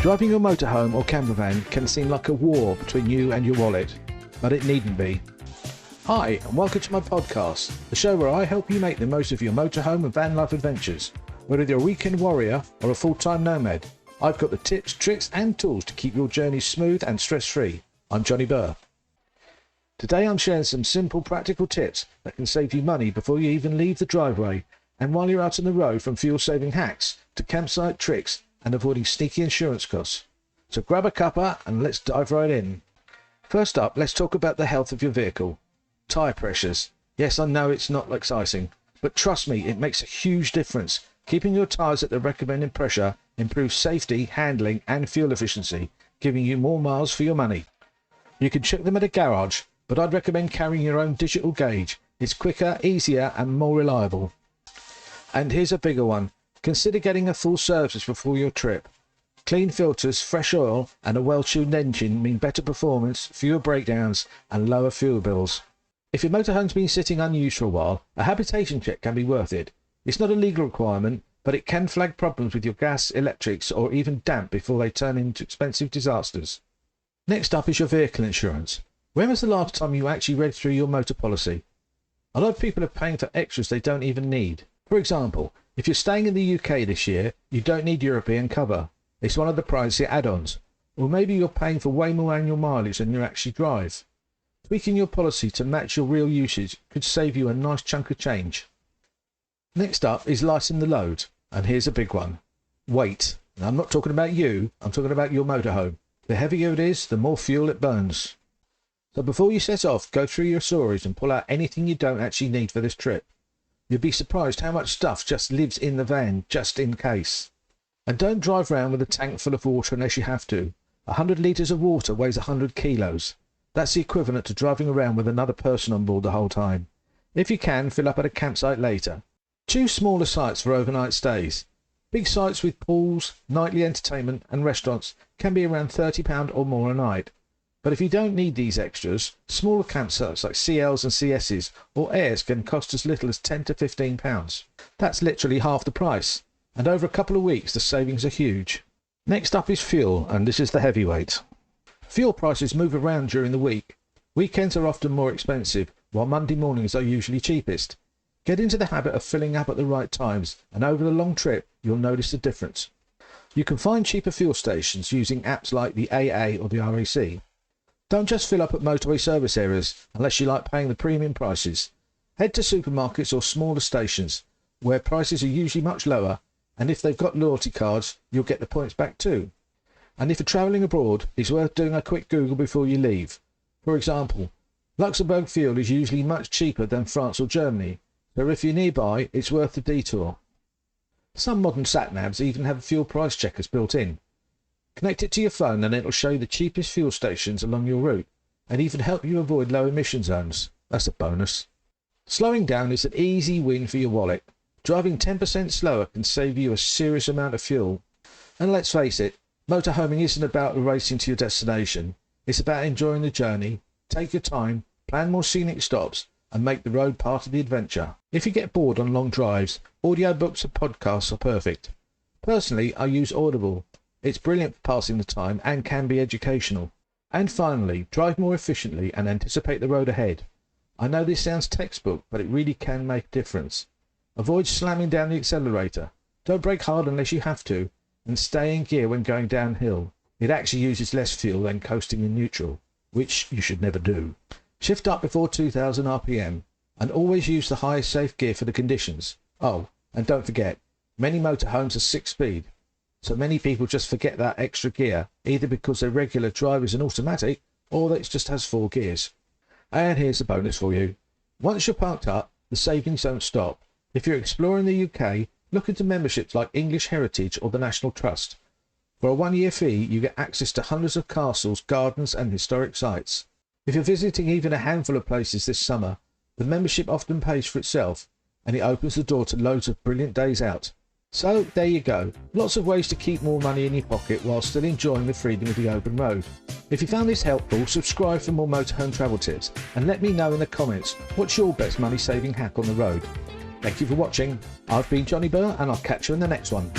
Driving your motorhome or campervan can seem like a war between you and your wallet, but it needn't be. Hi, and welcome to my podcast, the show where I help you make the most of your motorhome and van life adventures. Whether you're a weekend warrior or a full-time nomad, I've got the tips, tricks and tools to keep your journey smooth and stress-free. I'm Johnny Burr. Today I'm sharing some simple practical tips that can save you money before you even leave the driveway and while you're out on the road, from fuel-saving hacks to campsite tricks and avoiding sneaky insurance costs. So grab a cuppa and let's dive right in. First up, let's talk about the health of your vehicle. Tyre pressures. Yes, I know it's not exciting, but trust me, it makes a huge difference. Keeping your tyres at the recommended pressure improves safety, handling and fuel efficiency, giving you more miles for your money. You can check them at a garage, but I'd recommend carrying your own digital gauge. It's quicker, easier and more reliable. And here's a bigger one. Consider getting a full service before your trip. Clean filters, fresh oil and a well-tuned engine mean better performance, fewer breakdowns and lower fuel bills. If your motorhome's been sitting unused for a while, a habitation check can be worth it. It's not a legal requirement, but it can flag problems with your gas, electrics or even damp before they turn into expensive disasters. Next up is your vehicle insurance. When was the last time you actually read through your motor policy? A lot of people are paying for extras they don't even need. For example, if you're staying in the UK this year, you don't need European cover. It's one of the pricey add-ons. Or maybe you're paying for way more annual mileage than you actually drive. Tweaking your policy to match your real usage could save you a nice chunk of change. Next up is lighten the load. And here's a big one. Weight. Now, I'm not talking about you, I'm talking about your motorhome. The heavier it is, the more fuel it burns. So before you set off, go through your storage and pull out anything you don't actually need for this trip. You'd be surprised how much stuff just lives in the van, just in case. And don't drive around with a tank full of water unless you have to. 100 litres of water weighs 100 kilos. That's the equivalent to driving around with another person on board the whole time. If you can, fill up at a campsite later. Choose smaller sites for overnight stays. Big sites with pools, nightly entertainment and restaurants can be around £30 or more a night. But if you don't need these extras, smaller campsites like CLs and CSs or airs can cost as little as £10 to £15. That's literally half the price, and over a couple of weeks the savings are huge. Next up is fuel, and this is the heavyweight. Fuel prices move around during the week. Weekends are often more expensive, while Monday mornings are usually cheapest. Get into the habit of filling up at the right times, and over the long trip you'll notice the difference. You can find cheaper fuel stations using apps like the AA or the RAC. Don't just fill up at motorway service areas unless you like paying the premium prices. Head to supermarkets or smaller stations where prices are usually much lower, and if they've got loyalty cards you'll get the points back too. And if you're travelling abroad, it's worth doing a quick Google before you leave. For example, Luxembourg fuel is usually much cheaper than France or Germany, so if you're nearby it's worth the detour. Some modern sat-navs even have fuel price checkers built in. Connect it to your phone and it'll show you the cheapest fuel stations along your route and even help you avoid low emission zones. That's a bonus. Slowing down is an easy win for your wallet. Driving 10% slower can save you a serious amount of fuel. And let's face it, motorhoming isn't about racing to your destination. It's about enjoying the journey. Take your time, plan more scenic stops and make the road part of the adventure. If you get bored on long drives, audiobooks and podcasts are perfect. Personally, I use Audible. It's brilliant for passing the time and can be educational. And finally, drive more efficiently and anticipate the road ahead. I know this sounds textbook, but it really can make a difference. Avoid slamming down the accelerator. Don't brake hard unless you have to, and stay in gear when going downhill. It actually uses less fuel than coasting in neutral, which you should never do. Shift up before 2000 RPM, and always use the highest safe gear for the conditions. Oh, and don't forget, many motorhomes are 6-speed. So many people just forget that extra gear, either because their regular drive is an automatic or that it just has 4 gears. And here's the bonus for you. Once you're parked up, the savings don't stop. If you're exploring the UK, look into memberships like English Heritage or the National Trust. For a 1-year fee, you get access to hundreds of castles, gardens and historic sites. If you're visiting even a handful of places this summer, the membership often pays for itself and it opens the door to loads of brilliant days out. So there you go, lots of ways to keep more money in your pocket while still enjoying the freedom of the open road. If you found this helpful, subscribe for more motorhome travel tips and let me know in the comments what's your best money saving hack on the road. Thank you for watching. I've been Johnny Burr and I'll catch you in the next one.